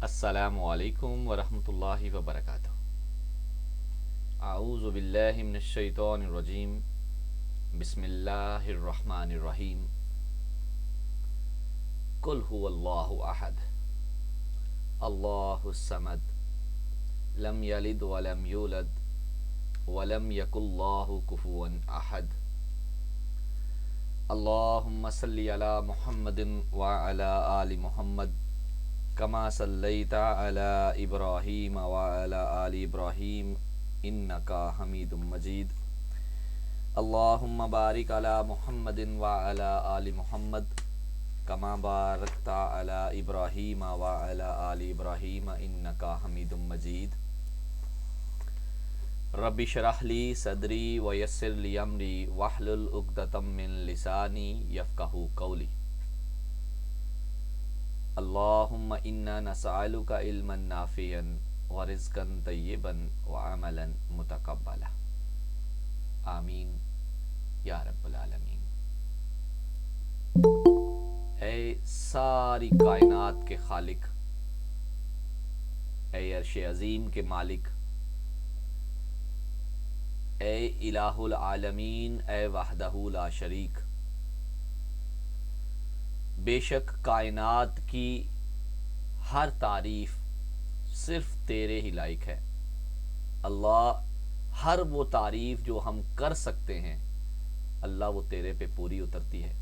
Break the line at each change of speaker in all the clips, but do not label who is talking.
السلام علیکم ورحمۃ اللہ وبرکاتہ۔ اعوذ باللہ من الشیطان الرجیم، بسم اللہ الرحمن الرحیم۔ قل هو اللہ احد، اللہ الصمد، لم یلد ولم یولد ولم یکن لہ کفوا احد۔ اللہم صلی علی محمد وعلی آل محمد کما صلیت علی ابراہیم وعلی آل ابراہیم انکا حمید مجید۔ اللہم بارک علی محمد وعلی آل محمد کما بارکت علی ابراہیم وعلی آل ابراہیم انکا حمید مجید۔ رب اشرح لی صدری ویسر لی امری واحلل عقدۃ من لسانی یفقہوا قولی۔ اللہم انا نسألک علما نافعا ورزقا طیبا وعملا متقبلا، آمین یا رب العالمین۔ اے ساری کائنات کے خالق، اے عرش عظیم کے مالک، اے الہ العالمین، اے وحدہ لا شریک، بے شک کائنات کی ہر تعریف صرف تیرے ہی لائق ہے۔ اللہ، ہر وہ تعریف جو ہم کر سکتے ہیں اللہ وہ تیرے پہ پوری اترتی ہے،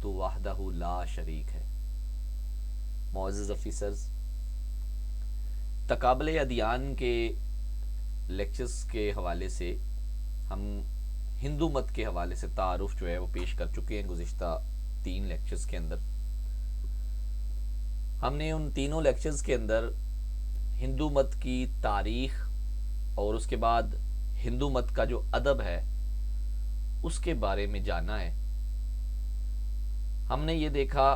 تو وحدہ لا شریک ہے۔ معزز افیسرز، تقابل ادیان کے لیکچرز کے حوالے سے ہم ہندو مت کے حوالے سے تعارف جو ہے وہ پیش کر چکے ہیں گزشتہ 3 لیکچرز کے اندر۔ ہم نے ان تینوں لیکچرز کے اندر ہندو مت کی تاریخ اور اس کے بعد ہندو مت کا جو ادب ہے اس کے بارے میں جانا ہے۔ ہم نے یہ دیکھا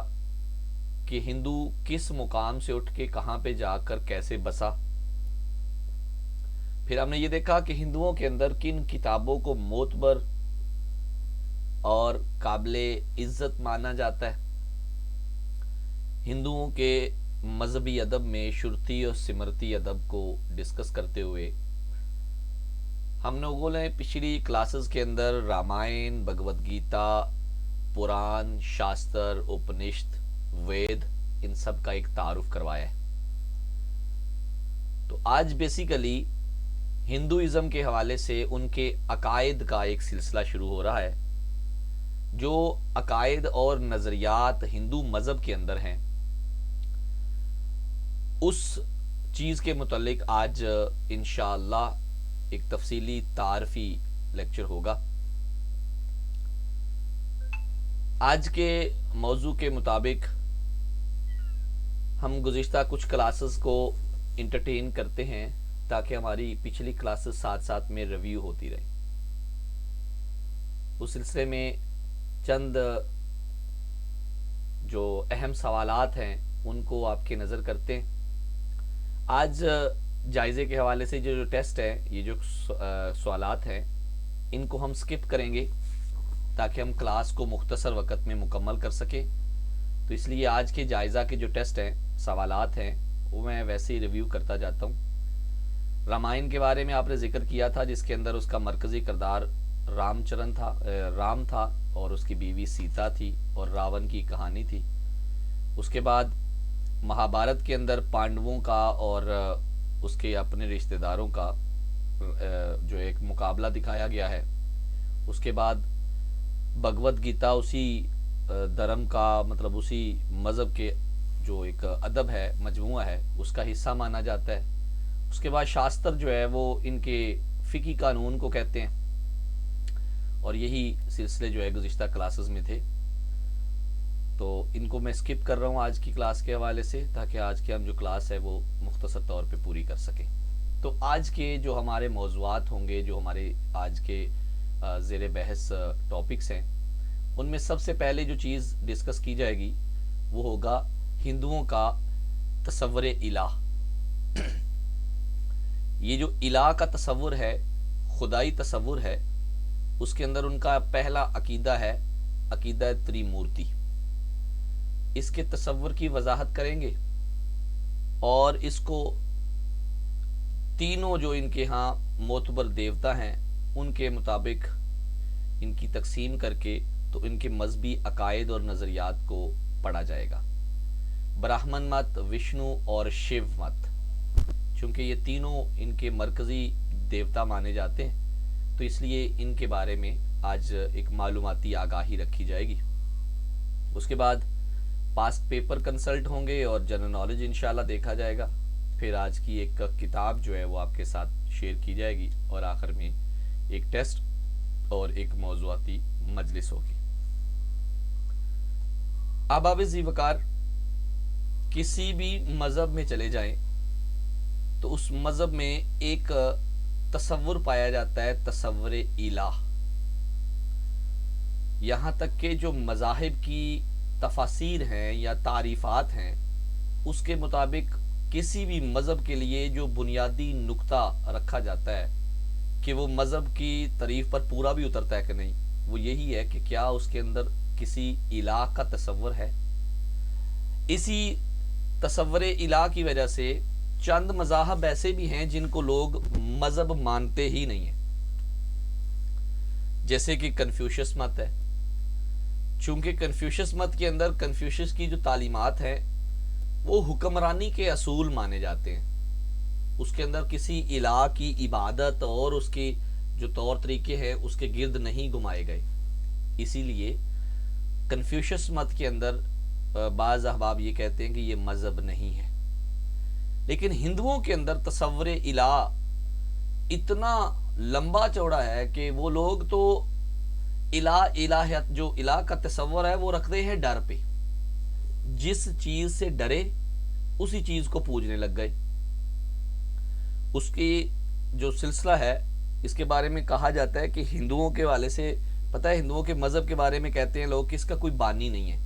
کہ ہندو کس مقام سے اٹھ کے کہاں پہ جا کر کیسے بسا۔ پھر ہم نے یہ دیکھا کہ ہندوؤں کے اندر کن کتابوں کو معتبر اور قابل عزت مانا جاتا ہے۔ ہندوؤں کے مذہبی ادب میں شرتی اور سمرتی ادب کو ڈسکس کرتے ہوئے ہم لوگوں نے پچھلی کلاسز کے اندر رامائن، بھگوت گیتا، پران، شاستر، اپنشد، وید، ان سب کا ایک تعارف کروایا ہے۔ تو آج بیسیکلی ہندوازم کے حوالے سے ان کے عقائد کا ایک سلسلہ شروع ہو رہا ہے۔ جو عقائد اور نظریات ہندو مذہب کے اندر ہیں اس چیز کے متعلق آج انشاءاللہ ایک تفصیلی تعارفی لیکچر ہوگا۔ آج کے موضوع کے مطابق ہم گزشتہ کچھ کلاسز کو انٹرٹین کرتے ہیں تاکہ ہماری پچھلی کلاسز ساتھ ساتھ میں ریویو ہوتی رہے۔ اس سلسلے میں چند جو اہم سوالات ہیں ان کو آپ کے نظر کرتے ہیں۔ آج جائزے کے حوالے سے جو ٹیسٹ ہے، یہ جو سوالات ہیں ان کو ہم سکپ کریں گے تاکہ ہم کلاس کو مختصر وقت میں مکمل کر سکیں۔ تو اس لیے آج کے جائزہ کے جو ٹیسٹ ہیں، سوالات ہیں، وہ میں ویسے ہی ریویو کرتا جاتا ہوں۔ رامائن کے بارے میں آپ نے ذکر کیا تھا جس کے اندر اس کا مرکزی کردار رام تھا اور اس کی بیوی سیتا تھی اور راون کی کہانی تھی۔ اس کے بعد مہابھارت کے اندر پانڈووں کا اور اس کے اپنے رشتہ داروں کا جو ایک مقابلہ دکھایا گیا ہے۔ اس کے بعد بھگوت گیتا اسی دھرم کا مطلب اسی مذہب کے جو ایک ادب ہے، مجموعہ ہے، اس کا حصہ مانا جاتا ہے۔ اس کے بعد شاستر جو ہے وہ ان کے فقہی قانون کو کہتے ہیں، اور یہی سلسلے جو ہے گزشتہ کلاسز میں تھے۔ تو ان کو میں سکپ کر رہا ہوں آج کی کلاس کے حوالے سے تاکہ آج کی ہم جو کلاس ہے وہ مختصر طور پہ پوری کر سکیں۔ تو آج کے جو ہمارے موضوعات ہوں گے، جو ہمارے آج کے زیر بحث ٹاپکس ہیں، ان میں سب سے پہلے جو چیز ڈسکس کی جائے گی وہ ہوگا ہندوؤں کا تصور الہ۔ یہ جو الہ کا تصور ہے، خدائی تصور ہے، اس کے اندر ان کا پہلا عقیدہ ہے عقیدہ تری مورتی۔ اس کے تصور کی وضاحت کریں گے۔ اور اس کو تینوں جو ان کے ہاں معتبر دیوتا ہیں ان کے مطابق ان کی تقسیم کر کے تو ان کے مذہبی عقائد اور نظریات کو پڑھا جائے گا۔ براہمن مت، وشنو اور شیو مت، چونکہ یہ تینوں ان کے مرکزی دیوتا مانے جاتے ہیں تو اس لیے ان کے بارے میں آج ایک معلوماتی آگاہی رکھی جائے گی۔ اس کے بعد پاسٹ پیپر کنسلٹ ہوں گے اور جنرل نالج انشاءاللہ دیکھا جائے گا۔ پھر آج کی ایک کتاب جو ہے وہ آپ کے ساتھ شیئر کی جائے گی اور آخر میں ایک ٹیسٹ اور ایک موضوعاتی مجلس ہوگی۔ احباب ذی وقار، کسی بھی مذہب میں چلے جائیں تو اس مذہب میں ایک تصور پایا جاتا ہے، تصور الہ۔ یہاں تک کہ جو مذاہب کی تفاسیر ہیں یا تعریفات ہیں اس کے مطابق کسی بھی مذہب کے لیے جو بنیادی نقطہ رکھا جاتا ہے کہ وہ مذہب کی تعریف پر پورا بھی اترتا ہے کہ نہیں، وہ یہی ہے کہ کیا اس کے اندر کسی الہ کا تصور ہے۔ اسی تصور الہ کی وجہ سے چند مذاہب ایسے بھی ہیں جن کو لوگ مذہب مانتے ہی نہیں ہیں، جیسے کہ کنفیوشس مت ہے۔ چونکہ کنفیوشس مت کے اندر کنفیوشس کی جو تعلیمات ہیں وہ حکمرانی کے اصول مانے جاتے ہیں، اس کے اندر کسی الہ کی عبادت اور اس کی جو طور طریقے ہیں اس کے گرد نہیں گھمائے گئے۔ اسی لیے کنفیوشس مت کے اندر بعض احباب یہ کہتے ہیں کہ یہ مذہب نہیں ہے، لیکن ہندوؤں کے اندر تصور الہ اتنا لمبا چوڑا ہے کہ وہ لوگ تو الہیت جو الہ کا تصور ہے وہ رکھتے ہیں ڈر پہ، جس چیز سے ڈرے اسی چیز کو پوجنے لگ گئے۔ اس کی جو سلسلہ ہے اس کے بارے میں کہا جاتا ہے کہ ہندوؤں کے والے سے پتہ ہے، ہندوؤں کے مذہب کے بارے میں کہتے ہیں لوگ کہ اس کا کوئی بانی نہیں ہے،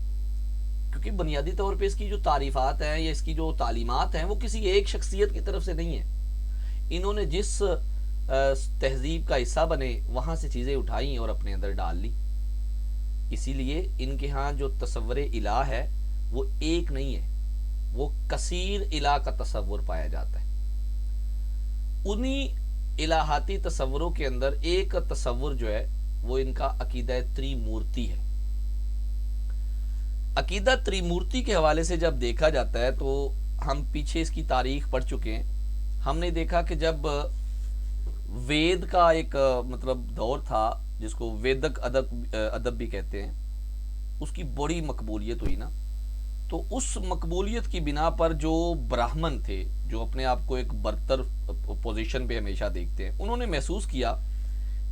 کیونکہ بنیادی طور پہ اس کی جو تعریفات ہیں یا اس کی جو تعلیمات ہیں وہ کسی ایک شخصیت کی طرف سے نہیں ہیں۔ انہوں نے جس تہذیب کا حصہ بنے وہاں سے چیزیں اٹھائیں اور اپنے اندر ڈال لی۔ اسی لیے ان کے ہاں جو تصور الہ ہے وہ ایک نہیں ہے، وہ کثیر الہ کا تصور پایا جاتا ہے۔ انہی الہاتی تصوروں کے اندر ایک تصور جو ہے وہ ان کا عقیدہ تریمورتی ہے۔ عقیدہ تریمورتی کے حوالے سے جب دیکھا جاتا ہے تو ہم پیچھے اس کی تاریخ پڑھ چکے ہیں۔ ہم نے دیکھا کہ جب وید کا ایک مطلب دور تھا جس کو ویدک ادب بھی کہتے ہیں، اس کی بڑی مقبولیت ہوئی نا، تو اس مقبولیت کی بنا پر جو براہمن تھے جو اپنے آپ کو ایک برتر پوزیشن پہ ہمیشہ دیکھتے ہیں، انہوں نے محسوس کیا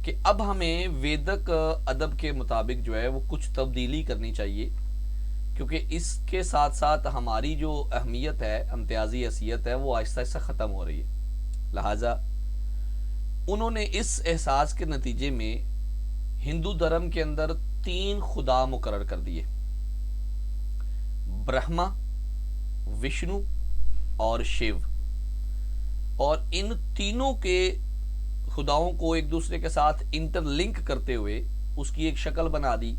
کہ اب ہمیں ویدک ادب کے مطابق جو ہے وہ کچھ تبدیلی کرنی چاہیے، کیونکہ اس کے ساتھ ساتھ ہماری جو اہمیت ہے، امتیازی حیثیت ہے، وہ آہستہ آہستہ ختم ہو رہی ہے۔ لہٰذا انہوں نے اس احساس کے نتیجے میں ہندو دھرم کے اندر 3 خدا مقرر کر دیے، برہما، وشنو اور شیو، اور ان تینوں کے خداؤں کو ایک دوسرے کے ساتھ انٹر لنک کرتے ہوئے اس کی ایک شکل بنا دی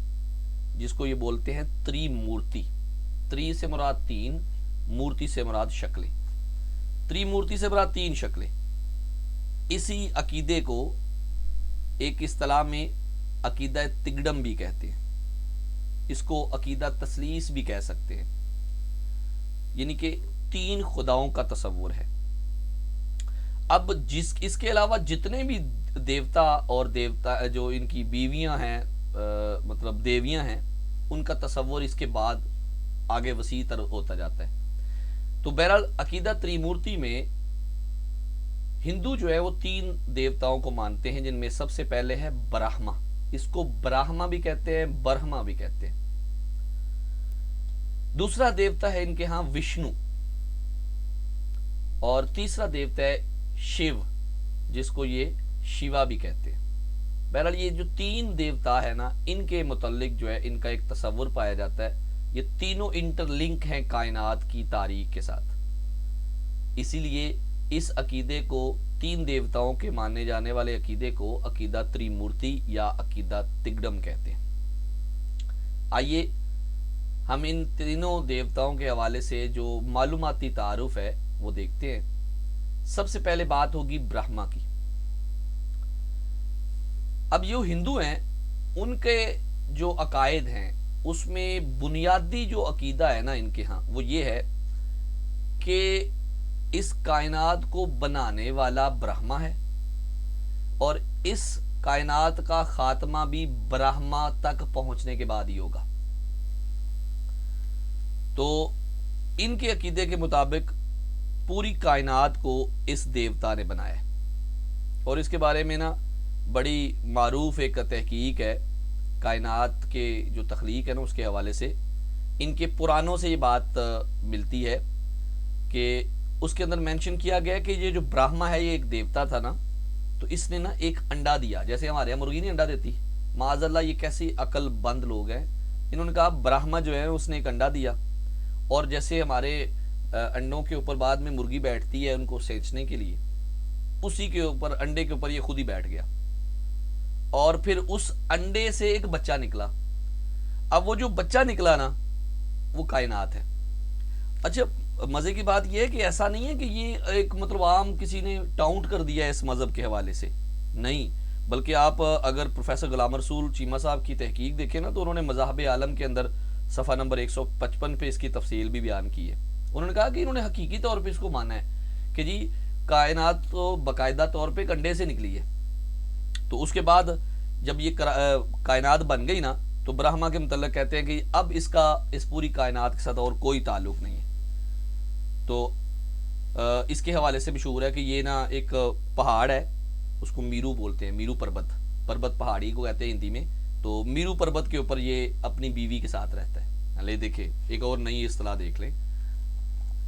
جس کو یہ بولتے ہیں تری مورتی۔ تری سے مراد 3، مورتی سے مراد شکلیں، تری مورتی سے مراد 3 شکلیں۔ اسی عقیدے کو ایک اصطلاح میں عقیدہ تگڈم بھی کہتے ہیں، اس کو عقیدہ تثلیث بھی کہہ سکتے ہیں، یعنی کہ 3 خداؤں کا تصور ہے۔ اب اس کے علاوہ جتنے بھی دیوتا اور دیوتا جو ان کی بیویاں ہیں مطلب دیویاں ہیں، ان کا تصور اس کے بعد آگے وسیع تر ہوتا جاتا ہے۔ تو بہرحال عقیدہ تریمورتی میں ہندو جو ہے وہ 3 دیوتاؤں کو مانتے ہیں، جن میں سب سے پہلے ہے براہما، اس کو براہما بھی کہتے ہیں، برہما بھی کہتے ہیں۔ دوسرا دیوتا ہے ان کے ہاں وشنو، اور تیسرا دیوتا ہے شیو جس کو یہ شیوا بھی کہتے ہیں۔ بہرحال یہ جو 3 دیوتا ہے نا، ان کے متعلق جو ہے ان کا ایک تصور پایا جاتا ہے، یہ تینوں انٹر لنک ہیں کائنات کی تاریخ کے ساتھ۔ اسی لیے اس عقیدے کو 3 دیوتاؤں کے مانے جانے والے عقیدے کو عقیدہ تریمورتی یا عقیدہ تگڈم کہتے ہیں۔ آئیے ہم ان تینوں دیوتاؤں کے حوالے سے جو معلوماتی تعارف ہے وہ دیکھتے ہیں. سب سے پہلے بات ہوگی برہما کی. اب جو ہندو ہیں ان کے جو عقائد ہیں اس میں بنیادی جو عقیدہ ہے نا ان کے ہاں وہ یہ ہے کہ اس کائنات کو بنانے والا برہما ہے اور اس کائنات کا خاتمہ بھی برہما تک پہنچنے کے بعد ہی ہوگا. تو ان کے عقیدے کے مطابق پوری کائنات کو اس دیوتا نے بنایا ہے. اور اس کے بارے میں نا بڑی معروف ایک تحقیق ہے کائنات کے جو تخلیق ہے نا اس کے حوالے سے. ان کے پرانوں سے یہ بات ملتی ہے کہ اس کے اندر مینشن کیا گیا کہ یہ جو برہما ہے یہ ایک دیوتا تھا نا, تو اس نے نا ایک انڈا دیا. جیسے ہمارے یہاں مرغی نہیں انڈا دیتی, معاذ اللہ یہ کیسی عقل بند لوگ ہیں. انہوں نے کہا برہما جو ہے اس نے ایک انڈا دیا اور جیسے ہمارے انڈوں کے اوپر بعد میں مرغی بیٹھتی ہے ان کو سینچنے کے لیے, اسی کے اوپر انڈے کے اوپر یہ خود ہی بیٹھ گیا اور پھر اس انڈے سے ایک بچہ نکلا. اب وہ جو بچہ نکلا نا وہ کائنات ہے. اچھا مزے کی بات یہ ہے کہ ایسا نہیں ہے کہ یہ ایک مطلب عام کسی نے ٹاؤنٹ کر دیا ہے اس مذہب کے حوالے سے, نہیں, بلکہ آپ اگر پروفیسر غلام رسول چیمہ صاحب کی تحقیق دیکھیں نا تو انہوں نے مذاہب عالم کے اندر صفحہ نمبر 155 پہ اس کی تفصیل بھی بیان کی ہے. انہوں نے کہا کہ انہوں نے حقیقی طور پہ اس کو مانا ہے کہ جی کائنات تو باقاعدہ طور پہ ایک انڈے سے نکلی ہے. تو اس کے بعد جب یہ کائنات بن گئی نا تو برہما کے متعلق کہتے ہیں کہ اب اس کا اس پوری کائنات کے ساتھ اور کوئی تعلق نہیں ہے. تو اس کے حوالے سے مشہور ہے کہ یہ نا ایک پہاڑ ہے, اس کو میرو بولتے ہیں, میرو پربت, پربت پہاڑی کو کہتے ہیں ہندی میں. تو میرو پربت کے اوپر یہ اپنی بیوی کے ساتھ رہتا ہے. لے دیکھیں ایک اور نئی اصطلاح دیکھ لیں,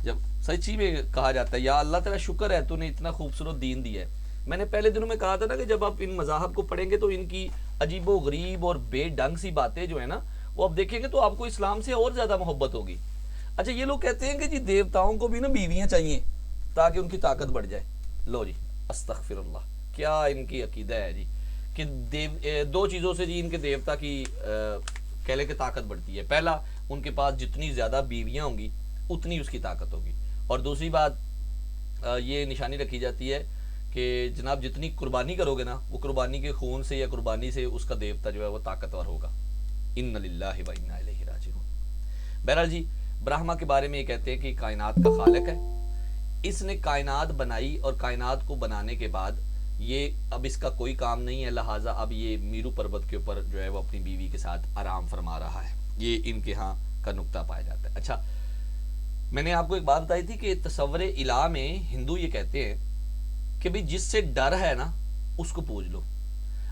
جب سچی میں کہا جاتا ہے یا اللہ تیرا شکر ہے تو نے اتنا خوبصورت دین دیا ہے. میں نے پہلے دنوں میں کہا تھا نا کہ جب آپ ان مذاہب کو پڑھیں گے تو ان کی عجیب و غریب اور بے ڈنگ سی باتیں جو ہے نا وہ آپ دیکھیں گے تو آپ کو اسلام سے اور زیادہ محبت ہوگی. اچھا یہ لوگ کہتے ہیں کہ جی دیوتاؤں کو بھی نا بیویاں چاہیے تاکہ ان کی طاقت بڑھ جائے. لو جی استغفر اللہ, کیا ان کی عقیدہ ہے جی کہ دو چیزوں سے جی ان کے دیوتا کی کہہ لے کہ طاقت بڑھتی ہے. پہلا, ان کے پاس جتنی زیادہ بیویاں ہوں گی اتنی اس کی طاقت ہوگی. اور دوسری بات یہ نشانی رکھی جاتی ہے کہ جناب جتنی قربانی کرو گے نا وہ قربانی کے خون سے یا قربانی سے اس کا دیوتا جو ہے وہ طاقتور ہوگا. ان للہ و انا الیہ راجعون. بہرحال جی برہما کے بارے میں یہ کہتے ہیں کہ کائنات کا خالق ہے, اس نے کائنات بنائی اور کائنات کو بنانے کے بعد یہ اب اس کا کوئی کام نہیں ہے, لہٰذا اب یہ میرو پربت کے اوپر جو ہے وہ اپنی بیوی کے ساتھ آرام فرما رہا ہے. یہ ان کے ہاں کا نقطہ پایا جاتا ہے. اچھا میں نے آپ کو ایک بات بتائی تھی کہ تصور الہ میں ہندو یہ کہتے ہیں کہ بھی جس سے ڈر ہے نا اس کو پوج لو.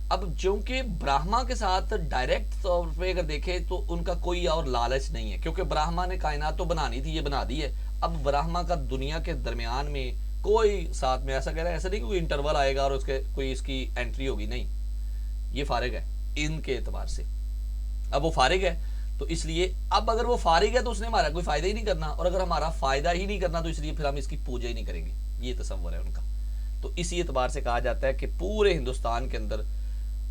اب چونکہ برہما کے ساتھ ڈائریکٹ طور پہ اگر دیکھیں تو ان کا کوئی اور لالچ نہیں ہے, کیونکہ برہما نے کائنات تو بنانی تھی, یہ بنا دی ہے. اب برہما کا دنیا کے درمیان میں کوئی ساتھ میں ایسا کہہ رہا ہے, ایسا نہیں کہ کوئی انٹرول آئے گا اور اس کے کوئی اس کی انٹری ہوگی, نہیں, یہ فارغ ہے ان کے اعتبار سے. اب وہ فارغ ہے تو اس لیے اب اگر وہ فارغ ہے تو اس نے ہمارا کوئی فائدہ ہی نہیں کرنا, اور اگر ہمارا فائدہ ہی نہیں کرنا تو اس لیے پھر ہم اس کی پوجا ہی نہیں کریں گے. یہ تصور ہے ان کا. تو اسی اعتبار سے کہا جاتا ہے کہ پورے ہندوستان کے اندر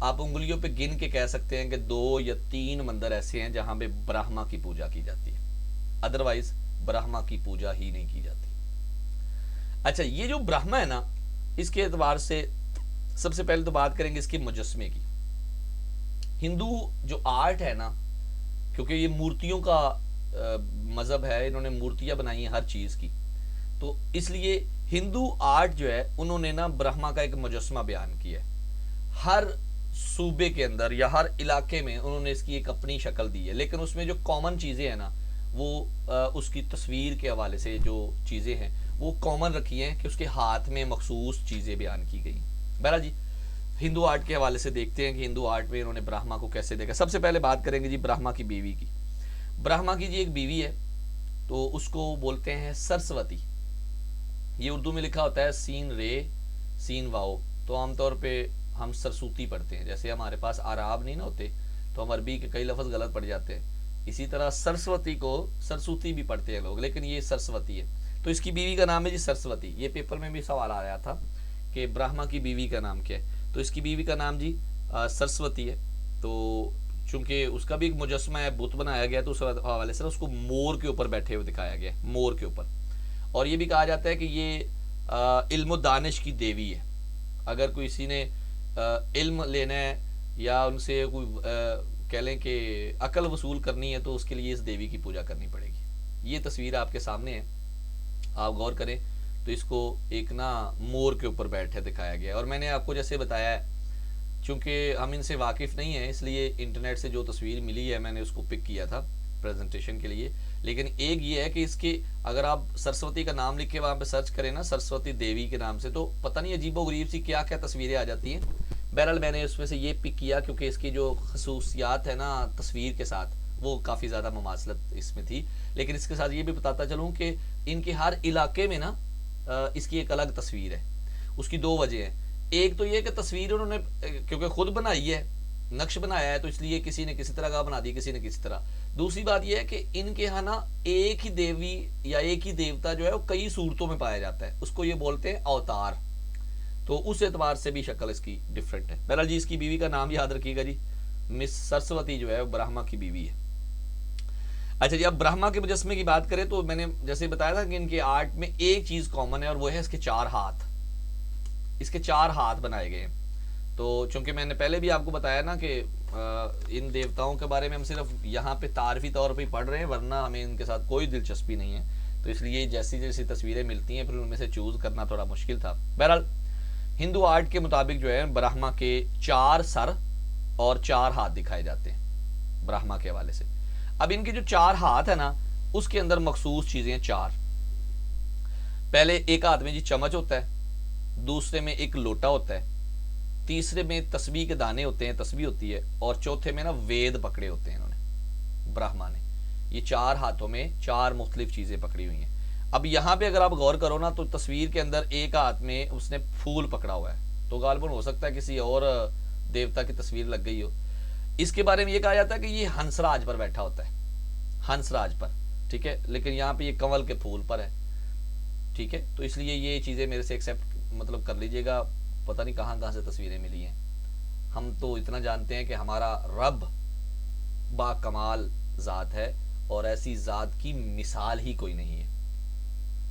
آپ انگلیوں پہ گن کے کہہ سکتے ہیں کہ 2 یا 3 مندر ایسے ہیں جہاں پہ برہما کی پوجا کی جاتی ہے, ادروائز برہما کی پوجا ہی نہیں کی جاتی. اچھا یہ جو برہما ہے نا اس کے اعتبار سے سب سے پہلے تو بات کریں گے اس کے مجسمے کی. ہندو جو آرٹ ہے نا, کیونکہ یہ مورتیوں کا مذہب ہے, انہوں نے مورتیاں بنائی ہیں ہر چیز کی, تو اس لیے ہندو آرٹ جو ہے انہوں نے نا برہما کا ایک مجسمہ بیان کیا ہے. ہر صوبے کے اندر یا ہر علاقے میں انہوں نے اس کی ایک اپنی شکل دی ہے, لیکن اس میں جو کامن چیزیں ہیں نا وہ اس کی تصویر کے حوالے سے جو چیزیں ہیں وہ کامن رکھی ہیں کہ اس کے ہاتھ میں مخصوص چیزیں بیان کی گئی. بہرحال جی ہندو آرٹ کے حوالے سے دیکھتے ہیں کہ ہندو آرٹ میں انہوں نے برہما کو کیسے دیکھا. سب سے پہلے بات کریں گے جی برہما کی بیوی کی. برہما کی جی ایک بیوی ہے تو اس کو بولتے ہیں سرسوتی. یہ اردو میں لکھا ہوتا ہے سین رے سین واؤ, تو عام طور پہ ہم سرسوتی پڑھتے ہیں, جیسے ہمارے پاس آراب نہیں نہ ہوتے تو ہم عربی کے کئی لفظ غلط پڑھ جاتے ہیں. اسی طرح سرسوتی کو سرسوتی بھی پڑھتے ہیں لوگ, لیکن یہ سرسوتی ہے. تو اس کی بیوی کا نام ہے جی سرسوتی. یہ پیپر میں بھی سوال آ رہا تھا کہ برہما کی بیوی کا نام کیا ہے, تو اس کی بیوی کا نام جی سرسوتی ہے. تو چونکہ اس کا بھی ایک مجسمہ ہے, بت بنایا گیا, تو اس حوالے سے اس کو مور کے اوپر بیٹھے ہوئے دکھایا گیا, مور کے اوپر. اور یہ بھی کہا جاتا ہے کہ یہ علم و دانش کی دیوی ہے. اگر کوئی کسی نے علم لینا ہے یا ان سے کوئی کہہ لیں کہ عقل وصول کرنی ہے تو اس کے لیے اس دیوی کی پوجا کرنی پڑے گی. یہ تصویر آپ کے سامنے ہے, آپ غور کریں تو اس کو ایک نا مور کے اوپر بیٹھے دکھایا گیا ہے. اور میں نے آپ کو جیسے بتایا ہے, چونکہ ہم ان سے واقف نہیں ہیں اس لیے انٹرنیٹ سے جو تصویر ملی ہے میں نے اس کو پک کیا تھا پریزنٹیشن کے لیے. لیکن ایک یہ ہے کہ اس کے اگر آپ سرسوتی کا نام لکھ کے وہاں پہ سرچ کریں نا, سرسوتی دیوی کے نام سے, تو پتہ نہیں عجیب و غریب سی کیا کیا تصویریں آ جاتی ہیں. بہرحال میں نے اس میں سے یہ پک کیا کیونکہ اس کی جو خصوصیات ہے نا تصویر کے ساتھ وہ کافی زیادہ مماثلت اس میں تھی. لیکن اس کے ساتھ یہ بھی بتاتا چلوں کہ ان کے ہر علاقے میں نا اس کی ایک الگ تصویر ہے. اس کی دو وجہ ہیں. ایک تو یہ کہ تصویر انہوں نے کیونکہ خود بنائی ہے, نقش بنایا ہے, تو اس لیے کسی نے کسی طرح کا بنا دی, کسی نے کسی طرح. دوسری بات یہ ہے کہ ان کے ہاں نا ایک ہی دیوی یا ایک ہی دیوتا جو ہے وہ کئی صورتوں میں پایا جاتا ہے, اس کو یہ بولتے ہیں اوتار. تو اس اعتبار سے بھی شکل اس کی ڈفرینٹ ہے. بہرحال جی اس کی بیوی کا نام یاد رکھیے گا جی, مس سرسوتی جو ہے وہ برہما کی بیوی ہے. اچھا جی, اب برہما کے مجسمے کی بات کریں تو میں نے جیسے بتایا تھا کہ ان کے آرٹ میں ایک چیز کامن ہے اور وہ ہے اس کے 4 ہاتھ. اس کے 4 ہاتھ بنائے گئے ہیں. تو چونکہ میں نے پہلے بھی آپ کو بتایا نا کہ ان دیوتاؤں کے بارے میں ہم صرف یہاں پہ تعارفی طور پہ پڑھ رہے ہیں, ورنہ ہمیں ان کے ساتھ کوئی دلچسپی نہیں ہے. تو اس لیے جیسی جیسی تصویریں ملتی ہیں پھر ان میں سے چوز کرنا تھوڑا مشکل تھا. بہرحال ہندو آرٹ کے مطابق جو ہے برہما کے 4 سر اور 4 ہاتھ دکھائے جاتے ہیں برہما کے حوالے سے. اب ان کے جو 4 ہاتھ ہیں نا اس کے اندر مخصوص چیزیں 4. پہلے ایک ہاتھ میں جی چمچ ہوتا ہے, دوسرے میں ایک لوٹا ہوتا ہے, تیسرے میں تسبیح کے دانے ہوتے ہیں, تسبیح ہوتی ہے, اور چوتھے میں نا وید پکڑے ہوتے ہیں انہوں نے برہما نے. یہ 4 ہاتھوں میں 4 مختلف چیزیں پکڑی ہوئی ہیں. اب یہاں پہ اگر آپ غور کرو نا تو تصویر کے اندر ایک ہاتھ میں اس نے پھول پکڑا ہوا ہے, تو غالباً ہو سکتا ہے کسی اور دیوتا کی تصویر لگ گئی ہو. اس کے بارے میں یہ کہا جاتا ہے کہ یہ ہنس راج پر بیٹھا ہوتا ہے, ہنس راج پر, ٹھیک ہے, لیکن یہاں پہ یہ کنول کے پھول پر ہے, ٹھیک ہے. تو اس لیے یہ چیزیں میرے سے ایکسیپٹ مطلب کر لیجئے گا, پتہ نہیں کہاں کہاں سے تصویریں ملی ہیں. ہم تو اتنا جانتے ہیں کہ ہمارا رب با کمال ذات ہے اور ایسی ذات کی مثال ہی کوئی نہیں ہے.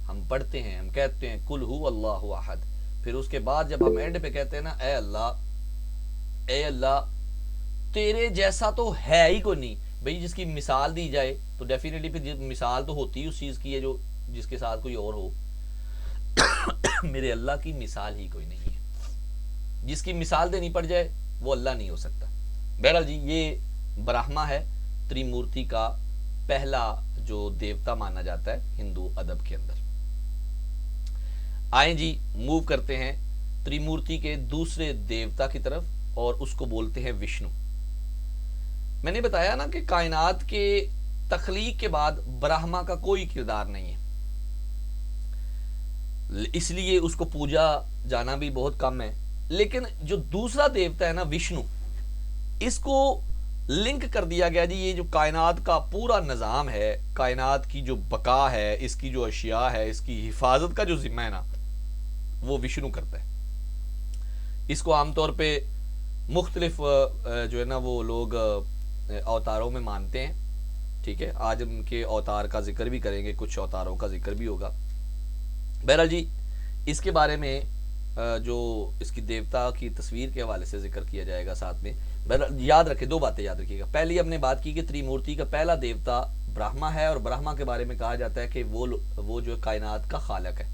ہم پڑھتے ہیں, ہم کہتے ہیں کل ہو اللہ احد, پھر اس کے بعد جب ہم اینڈ پہ کہتے ہیں نا اے اللہ تیرے جیسا تو ہے ہی کوئی نہیں. بھئی جس کی مثال دی جائے تو ڈیفینیٹلی پھر مثال تو ہوتی ہی اس چیز کی ہے جو جس کے ساتھ کوئی اور ہو. میرے اللہ کی مثال ہی کوئی نہیں ہے, جس کی مثال دینی پڑ جائے وہ اللہ نہیں ہو سکتا. بہرحال جی یہ برہما ہے تریمورتی کا پہلا جو دیوتا مانا جاتا ہے ہندو ادب کے اندر. آئیں جی موو کرتے ہیں تریمورتی کے دوسرے دیوتا کی طرف, اور اس کو بولتے ہیں وشنو. میں نے بتایا نا کہ کائنات کے تخلیق کے بعد برہما کا کوئی کردار نہیں ہے, اس لیے اس کو پوجا جانا بھی بہت کم ہے. لیکن جو دوسرا دیوتا ہے نا وشنو, اس کو لنک کر دیا گیا جی یہ جو کائنات کا پورا نظام ہے, کائنات کی جو بقا ہے, اس کی جو اشیاء ہے, اس کی حفاظت کا جو ذمہ ہے نا وہ وشنو کرتا ہے. اس کو عام طور پہ مختلف جو ہے نا وہ لوگ اوتاروں میں مانتے ہیں, ٹھیک ہے. آج ان کے اوتار کا ذکر بھی کریں گے, کچھ اوتاروں کا ذکر بھی ہوگا. بہرحال جی اس کے بارے میں جو اس کی دیوتا کی تصویر کے حوالے سے ذکر کیا جائے گا ساتھ میں. یاد رکھیں, 2 باتیں یاد رکھیے گا. پہلی ہم نے بات کی کہ تریمورتی کا پہلا دیوتا برہما ہے, اور برہما کے بارے میں کہا جاتا ہے کہ وہ جو کائنات کا خالق ہے.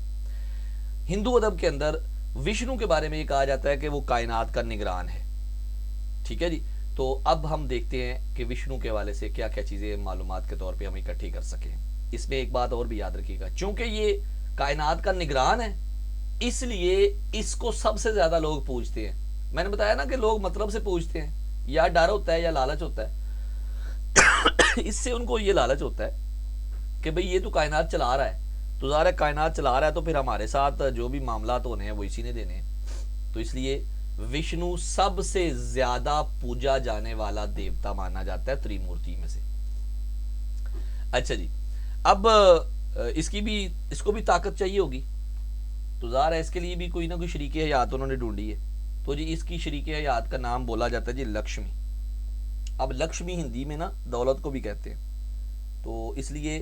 ہندو ادب کے اندر وشنو کے بارے میں یہ کہا جاتا ہے کہ وہ کائنات کا نگران ہے, ٹھیک ہے جی. تو اب ہم دیکھتے ہیں کہ وشنو کے حوالے سے کیا کیا چیزیں معلومات کے طور پہ ہم اکٹھی کر سکیں. اس میں ایک بات اور بھی یاد رکھیے گا, چونکہ یہ کائنات کا نگران ہے اس لیے اس کو سب سے زیادہ لوگ پوجتے ہیں. میں نے بتایا نا کہ لوگ مطلب سے پوجتے ہیں, یا ڈر ہوتا ہے یا لالچ ہوتا ہے. اس سے ان کو یہ لالچ ہوتا ہے کہ بھئی یہ تو کائنات چلا رہا ہے, تو ظاہر ہے کائنات چلا رہا ہے تو پھر ہمارے ساتھ جو بھی معاملات ہونے ہیں وہ اسی نے دینے ہیں. تو اس لیے وشنو سب سے زیادہ پوجا جانے والا دیوتا مانا جاتا ہے تریمورتی میں سے. اچھا جی, اب اس کو بھی طاقت چاہیے ہوگی, تو ظاہر ہے اس کے لیے بھی کوئی نہ کوئی شریک حیات انہوں نے ڈھونڈی ہے. تو جی اس کی شریک حیات کا نام بولا جاتا ہے جی لکشمی. اب لکشمی ہندی میں نا دولت کو بھی کہتے ہیں, تو اس لیے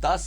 10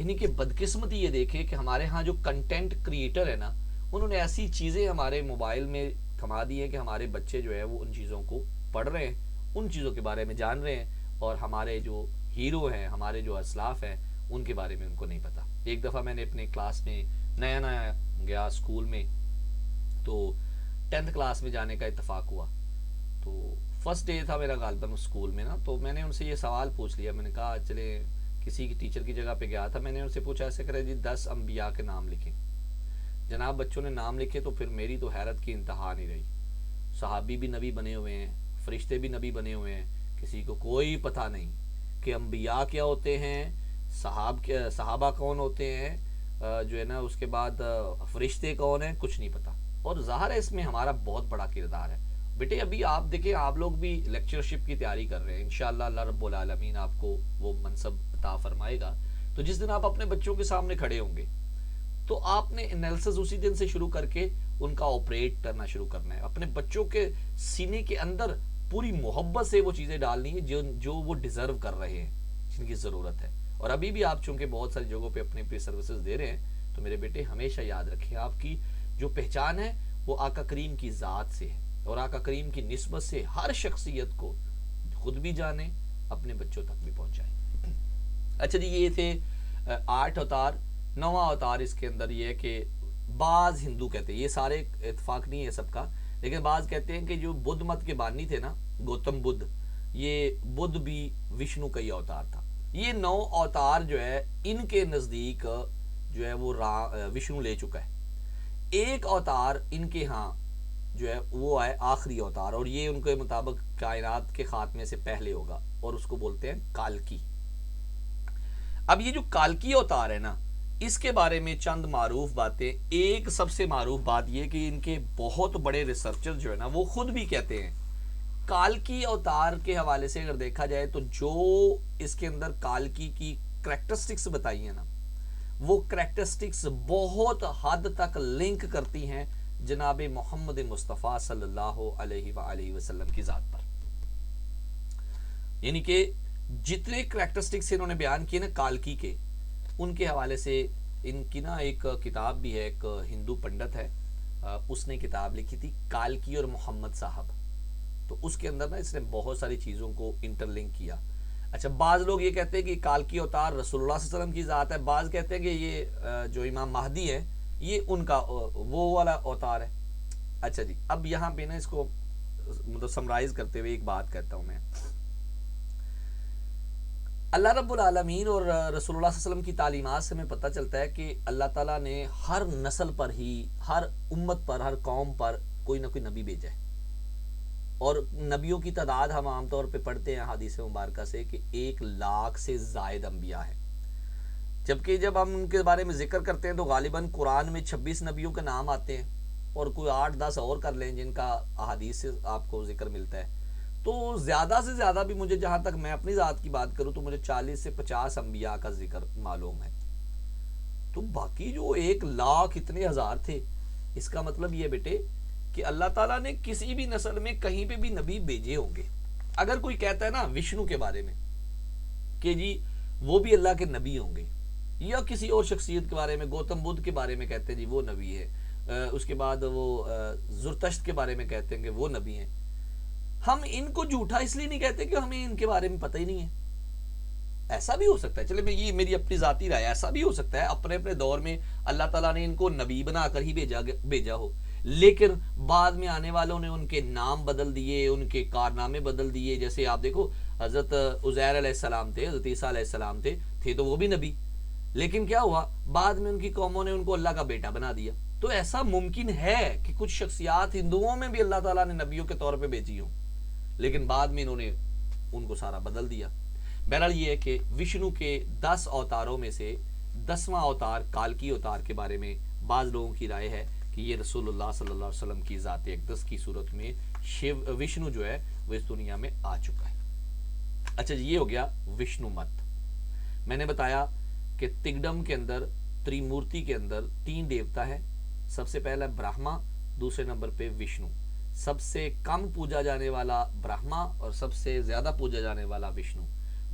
یعنی کہ بدقسمتی یہ دیکھیں کہ ہمارے ہاں جو کنٹینٹ کریٹر ہے نا، انہوں نے ایسی چیزیں ہمارے موبائل میں تھما دی ہیں کہ ہمارے بچے جو ہے وہ ان چیزوں کو پڑھ رہے ہیں، ان چیزوں کے بارے میں جان رہے ہیں، اور ہمارے جو ہیرو ہیں، ہمارے جو اسلاف ہیں، ان کے بارے میں ان کو نہیں پتا۔ ایک دفعہ میں نے اپنے کلاس میں نیا نیا گیا اسکول میں، تو 10th کلاس میں جانے کا اتفاق ہوا، تو فرسٹ ڈے تھا میرا غالباً اسکول میں نا، تو میں نے ان سے یہ سوال پوچھ لیا، میں نے کہا چلے کسی کی ٹیچر کی جگہ پہ گیا تھا، میں نے ان سے پوچھا ایسے کرے جی 10 انبیاء کے نام لکھیں۔ جناب بچوں نے نام لکھے تو پھر میری تو حیرت کی انتہا نہیں رہی۔ صحابی بھی نبی بنے ہوئے ہیں، فرشتے بھی نبی بنے ہوئے ہیں، کسی کو کوئی پتہ نہیں کہ انبیاء کیا ہوتے ہیں، صحابہ کون ہوتے ہیں، جو ہے نا اس کے بعد فرشتے کون ہیں، کچھ نہیں پتہ۔ اور ظاہر ہے اس میں ہمارا بہت بڑا کردار ہے۔ بیٹے ابھی آپ دیکھیں، آپ لوگ بھی لیکچرشپ کی تیاری کر رہے ہیں، انشاءاللہ اللہ رب العالمین آپ کو وہ منصب عطا فرمائے گا، تو جس دن آپ اپنے بچوں کے سامنے کھڑے ہوں گے تو آپ نے انالیسس اسی دن سے شروع کر کے ان کا آپریٹ کرنا شروع کرنا ہے، اپنے بچوں کے سینے کے اندر پوری محبت سے وہ چیزیں ڈالنی ہے جو وہ ڈیزرو کر رہے ہیں، جن کی ضرورت ہے۔ اور ابھی بھی آپ چونکہ بہت ساری جگہوں پہ اپنی سروسز دے رہے ہیں، تو میرے بیٹے ہمیشہ یاد رکھیں آپ کی جو پہچان ہے وہ آقا کریم کی ذات سے ہے، اور آقا کریم کی نسبت سے ہر شخصیت کو خود بھی جانیں، اپنے بچوں تک بھی پہنچائیں۔ اچھا جی، یہ تھے 8 اوتار۔ 9واں اوتار اس کے اندر یہ ہے کہ بعض ہندو کہتے ہیں، یہ سارے اتفاق نہیں ہے سب کا، لیکن بعض کہتے ہیں کہ جو بدھ مت کے بانی تھے نا، گوتم بدھ، یہ بدھ بھی وشنو کا ہی اوتار تھا۔ یہ 9 اوتار جو ہے ان کے نزدیک جو ہے وہ وشنو لے چکا ہے۔ ایک اوتار ان کے ہاں جو ہے وہ ہے آخری اوتار، اور یہ ان کے مطابق کائنات کے خاتمے سے پہلے ہوگا، اور اس کو بولتے ہیں کالکی۔ اب یہ جو کالکی اوتار ہے نا، اس کے بارے میں چند معروف باتیں۔ ایک سب سے معروف بات یہ کہ ان کے بہت بڑے ریسرچر جو ہے نا وہ خود بھی کہتے ہیں کالکی اوتار کے حوالے سے اگر دیکھا جائے تو جو اس کے اندر کالکی کی کریکٹرسٹکس بتائی ہیں نا، وہ کریکٹرسٹکس بہت حد تک لنک کرتی ہیں جناب محمد مصطفیٰ صلی اللہ علیہ وآلہ وسلم کی ذات پر۔ یعنی کہ جتنے کریکٹرسٹکس انہوں نے بیان کیے نا کالکی کے، ان کے حوالے سے ان کی نا ایک کتاب بھی ہے، ایک ہندو پنڈت ہے، اس نے کتاب لکھی تھی کالکی اور محمد صاحب، تو اس کے اندر نا اس نے بہت ساری چیزوں کو انٹر لنک کیا۔ اچھا، بعض لوگ یہ کہتے ہیں کہ کالکی اوتار رسول اللہ صلی اللہ علیہ وسلم کی ذات ہے، بعض کہتے ہیں کہ یہ جو امام مہدی ہے یہ ان کا وہ والا اوتار ہے۔ اچھا جی، اب یہاں پہ نا اس کو مطلب سمرائز کرتے ہوئے ایک بات کہتا ہوں میں۔ اللہ رب العالمین اور رسول اللہ صلی اللہ علیہ وسلم کی تعلیمات سے ہمیں پتہ چلتا ہے کہ اللہ تعالیٰ نے ہر نسل پر ہی، ہر امت پر، ہر قوم پر کوئی نہ کوئی نبی بھیجا ہے، اور نبیوں کی تعداد ہم عام طور پہ پڑھتے ہیں حدیث مبارکہ سے کہ 1,00,000 سے زائد انبیاء ہیں، جبکہ جب ہم ان کے بارے میں ذکر کرتے ہیں تو غالباً قرآن میں 26 نبیوں کے نام آتے ہیں، اور کوئی 8-10 اور کر لیں جن کا احادیث سے آپ کو ذکر ملتا ہے، تو زیادہ سے زیادہ بھی مجھے، جہاں تک میں اپنی ذات کی بات کروں تو مجھے 40 سے 50 انبیاء کا ذکر معلوم ہے۔ تو باقی جو 1,00,000 اتنے ہزار تھے، اس کا مطلب یہ بیٹے کہ اللہ تعالیٰ نے کسی بھی نسل میں کہیں پہ بھی نبی بھیجے ہوں گے۔ اگر کوئی کہتا ہے نا وشنو کے بارے میں کہ جی وہ بھی اللہ کے نبی ہوں گے، یا کسی اور شخصیت کے بارے میں، گوتم بدھ کے بارے میں کہتے ہیں جی وہ نبی ہے، اس کے بعد وہ زرتشت کے بارے میں کہتے ہیں کہ وہ نبی ہیں، ہم ان کو جھوٹا اس لیے نہیں کہتے کہ ہمیں ان کے بارے میں پتہ ہی نہیں ہے۔ ایسا بھی ہو سکتا ہے، چلے میں یہ میری اپنی ذاتی رائے، ایسا بھی ہو سکتا ہے اپنے اپنے دور میں اللہ تعالیٰ نے ان کو نبی بنا کر ہی بھیجا ہو، لیکن بعد میں آنے والوں نے ان کے نام بدل دیے، ان کے کارنامے بدل دیے۔ جیسے آپ دیکھو حضرت عزیر علیہ السلام تھے، حضرت عیسیٰ علیہ السلام تھے تو وہ بھی نبی، لیکن کیا ہوا، بعد میں ان کی قوموں نے ان کو اللہ کا بیٹا بنا دیا۔ تو ایسا ممکن ہے کہ کچھ شخصیات ہندوؤں میں بھی اللہ تعالیٰ نے نبیوں کے طور پہ بھیجی ہوں، لیکن بعد میں انہوں نے ان کو سارا بدل دیا۔ بہرحال یہ ہے کہ وشنو کے 10 اوتاروں میں سے 10واں اوتار کالکی اوتار کے بارے میں بعض لوگوں کی رائے ہے کہ یہ رسول اللہ صلی اللہ علیہ وسلم کی ذات اقدس کی صورت میں وشنو جو ہے وہ اس دنیا میں آ چکا ہے۔ اچھا جی، یہ ہو گیا وشنو مت۔ میں نے بتایا کہ تگڈم کے اندر، تریمورتی کے اندر 3 دیوتا ہیں، سب سے پہلا برہما، دوسرے نمبر پہ وشنو، سب سے کم پوجا جانے والا برہما اور سب سے زیادہ پوجا جانے والا وشنو۔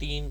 3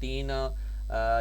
3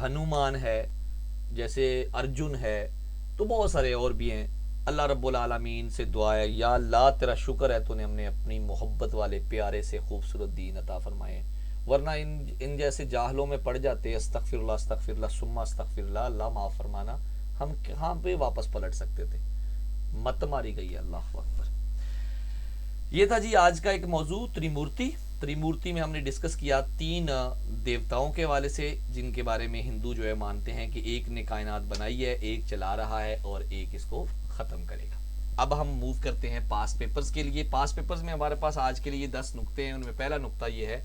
ہنومان ہے، جیسے ارجن ہے، تو بہت سارے اور بھی ہیں۔ اللہ رب العالمین سے دعا ہے یا اللہ تیرا شکر ہے تو نے ہم نے اپنی محبت والے پیارے سے خوبصورت دین عطا فرمائے، ورنہ ان جیسے جاہلوں میں پڑ جاتے استغفر اللہ استغفر اللہ ثم استغفر اللہ، اللہ معاف فرمانا، ہم کہاں پہ واپس پلٹ سکتے تھے، مت ماری گئی ہے۔ اللہ اکبر۔ یہ تھا جی آج کا ایک موضوع تریمورتی۔ تریمورتی میں ہم نے ڈسکس کیا 3 دیوتاؤں کے حوالے سے، جن کے بارے میں ہندو جو ہے مانتے ہیں کہ ایک نے کائنات بنائی ہے، ایک چلا رہا ہے اور ایک اس کو ختم کرے گا۔ اب ہم موو کرتے ہیں پاس پیپرز کے لیے۔ پاس پیپرز میں ہمارے پاس آج کے لیے 10 نقطے ہیں، ان میں پہلا نقطہ یہ ہے،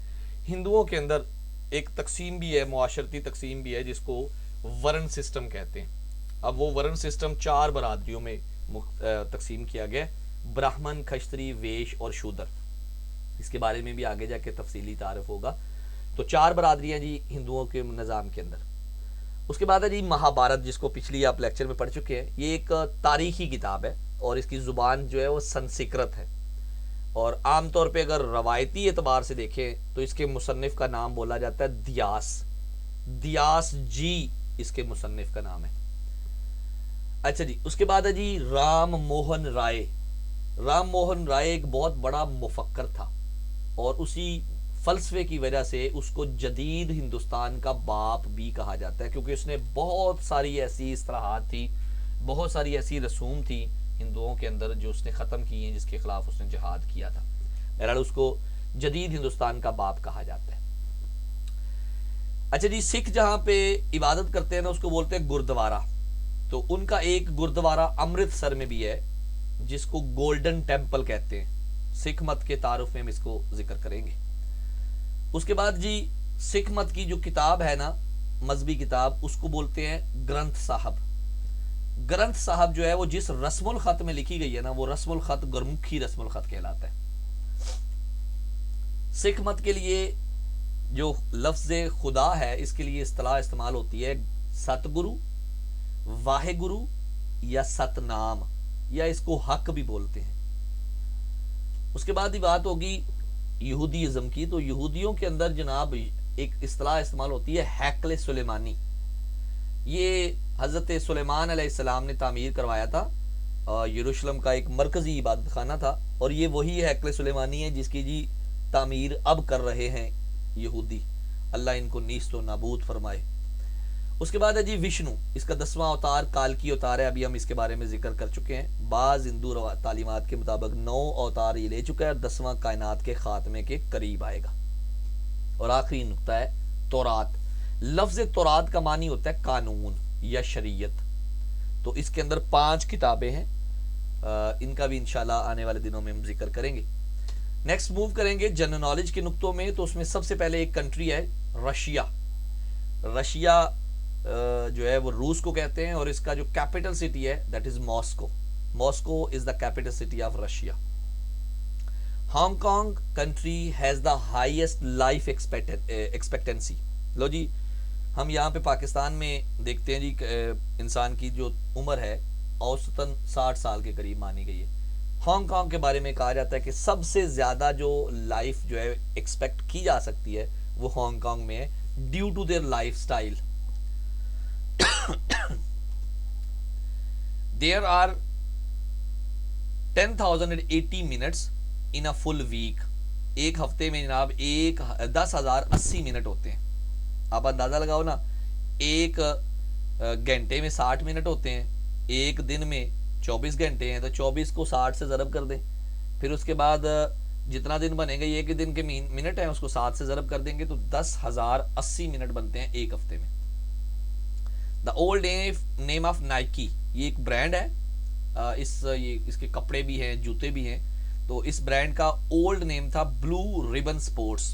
ہندوؤں کے اندر ایک تقسیم بھی ہے، معاشرتی تقسیم بھی ہے، جس کو ورن سسٹم کہتے ہیں۔ اب وہ ورن سسٹم 4 برادریوں میں تقسیم کیا گیا، براہمن، کھشتری، ویش اور شودر۔ اس کے بارے میں بھی آگے جا کے تفصیلی تعارف ہوگا۔ تو 4 برادریاں جی ہندوؤں کے نظام کے اندر۔ اس کے بعد ہے جی مہابھارت، جس کو پچھلی آپ لیکچر میں پڑھ چکے ہیں۔ یہ ایک تاریخی کتاب ہے اور اس کی زبان جو ہے وہ سنسکرت ہے، اور عام طور پہ اگر روایتی اعتبار سے دیکھیں تو اس کے مصنف کا نام بولا جاتا ہے دیاس، دیاس جی اس کے مصنف کا نام ہے۔ اچھا جی، اس کے بعد ہے جی رام موہن رائے۔ رام موہن رائے ایک بہت بڑا مفکر تھا، اور اسی فلسفے کی وجہ سے اس کو جدید ہندوستان کا باپ بھی کہا جاتا ہے، کیونکہ اس نے بہت ساری ایسی اصطلاحات تھی، بہت ساری ایسی رسوم تھی ہندوؤں کے اندر جو اس نے ختم کی ہیں، جس کے خلاف اس نے جہاد کیا تھا۔ بہرحال اس کو جدید ہندوستان کا باپ کہا جاتا ہے۔ اچھا جی، سکھ جہاں پہ عبادت کرتے ہیں نا اس کو بولتے ہیں گردوارہ۔ تو ان کا ایک گردوارہ امرتسر میں بھی ہے، جس کو گولڈن ٹیمپل کہتے ہیں۔ سکھ مت کے تعارف میں ہم اس کو ذکر کریں گے۔ اس کے بعد جی سکھ مت کی جو کتاب ہے نا، مذہبی کتاب، اس کو بولتے ہیں گرنتھ صاحب۔ گرنتھ صاحب جو ہے وہ جس رسم الخط میں لکھی گئی ہے نا، وہ رسم الخط گرمکھی رسم الخط کہلاتا ہے۔ سکھ مت کے لیے جو لفظ خدا ہے، اس کے لیے اصطلاح استعمال ہوتی ہے ست گرو، واہے گرو یا ست نام، یا اس کو حق بھی بولتے ہیں۔ اس کے بعد ہی بات ہوگی یہودیزم کی۔ تو یہودیوں کے اندر جناب ایک اصطلاح استعمال ہوتی ہے ہیکل سلیمانی۔ یہ حضرت سلیمان علیہ السلام نے تعمیر کروایا تھا، یروشلم کا ایک مرکزی عبادت خانہ تھا، اور یہ وہی ہیکل سلیمانی ہے جس کی جی تعمیر اب کر رہے ہیں یہودی، اللہ ان کو نیست و نابود فرمائے۔ اس کے بعد ہے جی وشنو، اس کا 10واں اوتار کالکی اوتار ہے، ابھی ہم اس کے بارے میں ذکر کر چکے ہیں۔ بعض ہندو تعلیمات کے مطابق 9 اوتار یہ لے چکا ہے، اور 10واں کائنات کے خاتمے کے قریب آئے گا۔ اور آخری نقطہ ہے تورات۔ لفظ تورات کا معنی ہوتا ہے قانون یا شریعت۔ تو اس کے اندر 5 کتابیں ہیں، ان کا بھی انشاءاللہ آنے والے دنوں میں ہم ذکر کریں گے۔ نیکسٹ موو کریں گے جنرل نالج کے نقطوں میں۔ تو اس میں سب سے پہلے ایک کنٹری ہے رشیا۔ رشیا جو ہے وہ روس کو کہتے ہیں، اور اس کا جو کیپٹل سٹی ہے that is Moscow. Moscow is the capital city of Russia. Hong Kong country has the highest life expectancy. لو جی، ہم یہاں پہ پاکستان میں دیکھتے ہیں جی انسان کی جو عمر ہے اوسطاً 60 سال کے قریب مانی گئی ہے۔ ہانگ کانگ کے بارے میں کہا جاتا ہے کہ سب سے زیادہ جو لائف جو ہے ایکسپیکٹ کی جا سکتی ہے وہ ہانگ کانگ میں ہے، due to their life style. There are 10,080 minutes in a full week۔ ایک ہفتے میں جناب 10,080 منٹ ہوتے ہیں۔ آپ اندازہ لگاؤ نا، ایک گھنٹے میں 60 منٹ ہوتے ہیں، ایک دن میں 24 گھنٹے ہیں، تو 24 کو 60 سے ضرب کر دیں، پھر اس کے بعد جتنا دن بنے گا، ایک دن کے منٹ ہیں، اس کو 7 سے ضرب کر دیں گے تو 10,080 منٹ بنتے ہیں ایک ہفتے میں۔ The old name of Nike, یہ ایک برانڈ ہے، اس کے کپڑے بھی ہیں، جوتے بھی ہیں۔ تو اس برانڈ کا اولڈ نیم تھا blue ribbon sports.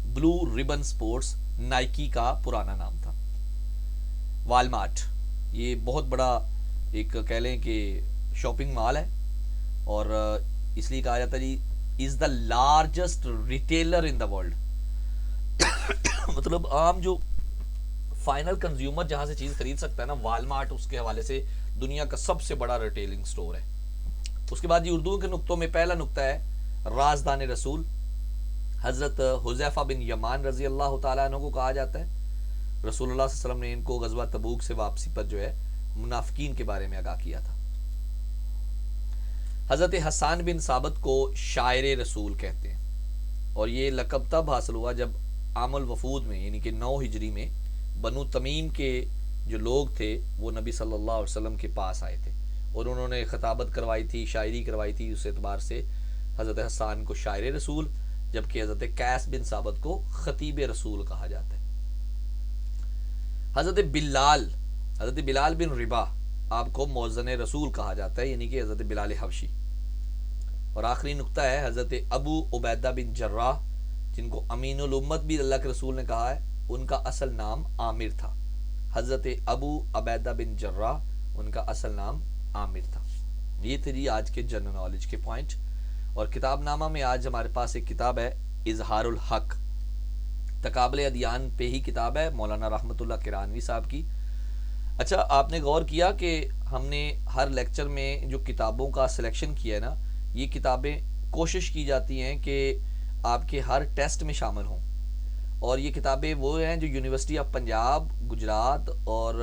Blue ribbon sports Nike کا پرانا نام تھا۔ والمارٹ، یہ بہت بڑا ایک کہہ لیں کہ شاپنگ مال ہے، اور اس لیے کہا جاتا ہے جی is the largest retailer in the world. مطلب عام جو فائنل کنزیومر جہاں سے چیز خرید سکتا ہے نا، والمارٹ اس کے حوالے سے دنیا کا سب سے بڑا ریٹیلنگ سٹور ہے۔ اس کے بعد جی اردو کے نقطوں میں پہلا نقطہ ہے رازدان رسول۔ حضرت حذیفہ بن یمان رضی اللہ تعالیٰ عنہ کو کہا جاتا ہے۔ رسول اللہ صلی اللہ علیہ وسلم نے ان کو غزوہ تبوک سے واپسی پر جو ہے منافقین کے بارے میں آگاہ کیا تھا۔ حضرت حسان بن ثابت کو شاعر رسول کہتے ہیں، اور یہ لقب تب حاصل ہوا جب عام الوفود میں یعنی کہ 9 ہجری میں بنو تمیم کے جو لوگ تھے وہ نبی صلی اللہ علیہ وسلم کے پاس آئے تھے اور انہوں نے خطابت کروائی تھی، شاعری کروائی تھی۔ اس اعتبار سے حضرت حسان کو شاعر رسول، جبکہ حضرت قیس بن ثابت کو خطیب رسول کہا جاتا ہے۔ حضرت بلال بن رباح آپ کو مؤذن رسول کہا جاتا ہے، یعنی کہ حضرت بلال حبشی۔ اور آخری نقطہ ہے حضرت ابو عبیدہ بن جراح، جن کو امین الامت بھی اللہ کے رسول نے کہا ہے، ان کا اصل نام عامر تھا۔ حضرت ابو عبیدہ بن جراح، ان کا اصل نام عامر تھا۔ یہ تھے جی آج کے جنرل نالج کے پوائنٹ۔ اور کتاب نامہ میں آج ہمارے پاس ایک کتاب ہے اظہار الحق، تقابل ادیان پہ ہی کتاب ہے، مولانا رحمت اللہ کرانوی صاحب کی۔ اچھا، آپ نے غور کیا کہ ہم نے ہر لیکچر میں جو کتابوں کا سلیکشن کیا ہے نا، یہ کتابیں کوشش کی جاتی ہیں کہ آپ کے ہر ٹیسٹ میں شامل ہوں، اور یہ کتابیں وہ ہیں جو یونیورسٹی آف پنجاب، گجرات اور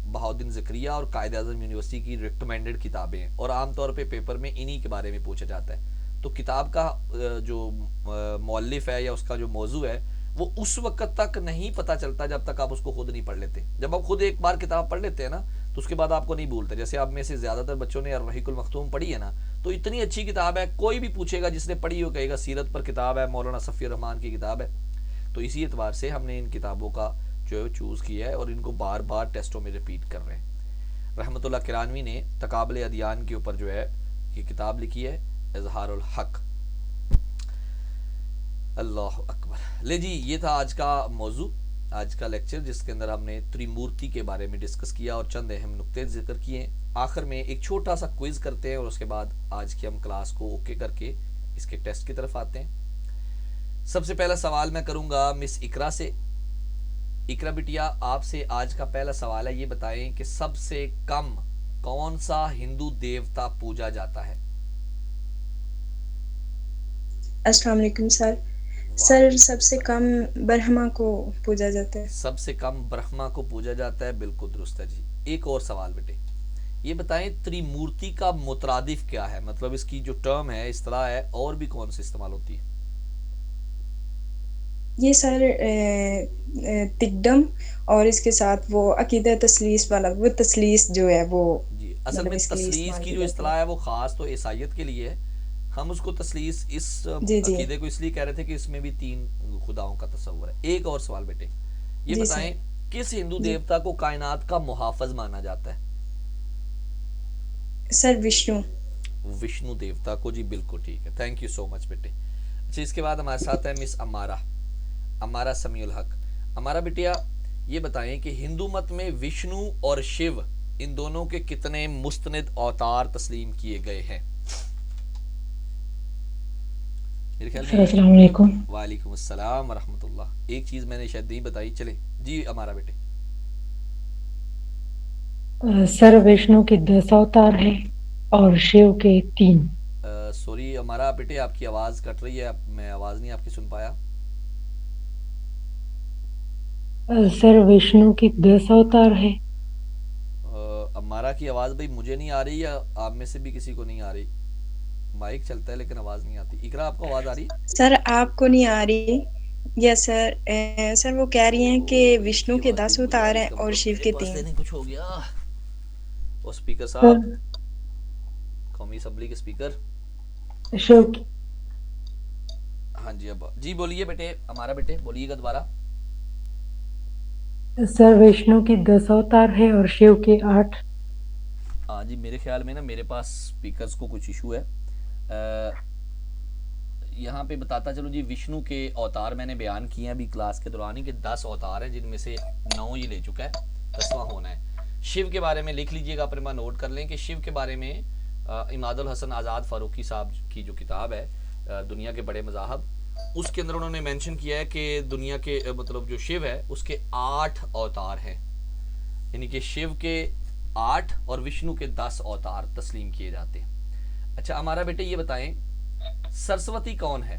بہاؤالدین زکریا اور قائد اعظم یونیورسٹی کی ریکمینڈڈ کتابیں ہیں، اور عام طور پہ پیپر میں انہی کے بارے میں پوچھا جاتا ہے۔ تو کتاب کا جو مؤلف ہے یا اس کا جو موضوع ہے وہ اس وقت تک نہیں پتہ چلتا جب تک آپ اس کو خود نہیں پڑھ لیتے۔ جب آپ خود ایک بار کتاب پڑھ لیتے ہیں نا تو اس کے بعد آپ کو نہیں بھولتے۔ جیسے آپ میں سے زیادہ تر بچوں نے الرحیق المختوم پڑھی ہے نا، تو اتنی اچھی کتاب ہے، کوئی بھی پوچھے گا جس نے پڑھی ہو کہے گا سیرت پر کتاب ہے، مولانا صفی الرحمان کی کتاب ہے۔ تو اسی اعتبار سے ہم نے ان کتابوں کا جو ہے چوز کیا ہے اور ان کو بار بار ٹیسٹوں میں ریپیٹ کر رہے ہیں۔ رحمت اللہ کرانوی نے تقابل ادیان کے اوپر جو ہے یہ کتاب لکھی ہے، اظہار الحق۔ اللہ اکبر۔ لے جی، یہ تھا آج کا موضوع، آج کا لیکچر، جس کے اندر ہم نے تریمورتی کے بارے میں ڈسکس کیا اور چند اہم نقطے ذکر کیے۔ آخر میں ایک چھوٹا سا کوئز کرتے ہیں اور اس کے بعد آج کی ہم کلاس کو اوکے کر کے اس کے ٹیسٹ کی طرف آتے ہیں۔ سب سے پہلا سوال میں کروں گا مس اقرا سے۔ اقرا بٹیا، آپ سے آج کا پہلا سوال ہے، یہ بتائیں کہ سب سے کم کون سا ہندو دیوتا پوجا جاتا ہے؟
السلام علیکم سر۔ سر سب سے کم برہما کو پوجا جاتا ہے۔
سب سے کم برہما کو پوجا جاتا ہے، بالکل درست ہے جی۔ ایک اور سوال بیٹے، یہ بتائیں تریمورتی کا مترادف کیا ہے؟ مطلب اس کی جو ٹرم ہے، اصطلاح ہے، اور بھی کون سے استعمال ہوتی ہے؟
یہ سر تکڈم، اور اس کے ساتھ وہ عقیدہ تسلیس والا، وہ تسلیس جو ہے وہ
جی، اصل
مطلب
میں
اس کے لیے
تسلیس
استعمال
کی
کی
جو
جاتی ہے۔
اصطلاح ہے وہ خاص تو عیسائیت کے لیے ہے۔ ہم اس کو تسلیس اس
جی جی
عقیدے کو اس لیے کہہ رہے تھے کہ اس میں بھی 3 خداؤں کا تصور ہے۔ ایک اور سوال بیٹے، یہ
جی
بتائیں
سر
کس ہندو
جی
دیوتا کو کائنات کا محافظ مانا جاتا ہے؟
سر وشنو۔
وشنو دیوتا کو، جی بالکل ٹھیک ہے، تھینک یو سو مچ بیٹے۔ اچھا، اس کے بعد ہمارے ساتھ ہے مس امارہ سمیع الحق۔ امارہ بیٹیا، یہ بتائیں کہ ہندو مت میں وشنو اور شیو ان دونوں کے کتنے مستند اوتار تسلیم کیے گئے ہیں؟ میرے خیال میں
السلام علیکم
وعلیکم السلام ورحمۃ اللہ۔ ایک چیز میں نے شاید نہیں بتائی، چلے جی ہمارا بیٹے۔
سر وشنو کے 10 اوتار ہیں اور شیو کے 3۔
سوری ہمارا بیٹے، آپ کی آواز کٹ رہی ہے، میں آواز نہیں آپ کی سن پایا۔
سر وشنو کے 10 اوتار ہیں۔
ہمارا کی آواز بھائی مجھے نہیں آ رہی یا آپ میں سے بھی کسی کو نہیں آ رہی؟ مائک چلتا ہے لیکن آواز نہیں آتی۔ اقرا، آپ کو آواز آ رہی ہے؟
سر آپ کو نہیں آ رہی؟ یس سر، سر وہ کہہ رہی ہیں کہ
اس
وشنو
کی
کے
آواز بھی
10
نہیں مجھے آ
اوتار
رہی، اس
ہیں
کا
اور
مطلب
شیو
میرے
کے
پاس
3۔
سے نہیں کچھ ہو گیا۔ اور اسپیکر
سر
صاحب، قومی اسمبلی کے اسپیکر،
شیو کی
ہاں جی اب جی بولیے بیٹے، ہمارا بیٹے بولیے گا دوبارہ۔
سر وشنو کے 10 اوتار ہیں اور شیو کے 8۔
ہاں جی، میرے خیال میں نا میرے پاس اسپیکرز کو کچھ ایشو ہے۔ یہاں پہ بتاتا چلو جی، وشنو کے اوتار میں نے بیان کیے ہیں ابھی کلاس کے دوران ہی کہ 10 اوتار ہیں، جن میں سے 9 یہ لے چکا ہے، 10واں ہونا ہے۔ شیو کے بارے میں لکھ لیجئے گا، اپنے پاس نوٹ کر لیں کہ شیو کے بارے میں اماد الحسن آزاد فاروقی صاحب کی جو کتاب ہے دنیا کے بڑے مذاہب، اس کے اندر انہوں نے مینشن کیا ہے کہ دنیا کے مطلب جو شیو ہے اس کے 8 اوتار ہیں، یعنی کہ شیو کے 8 اور وشنو کے 10 اوتار تسلیم کیے جاتے ہیں۔ اچھا ہمارا بیٹے یہ بتائیں سرسوتی کون ہے؟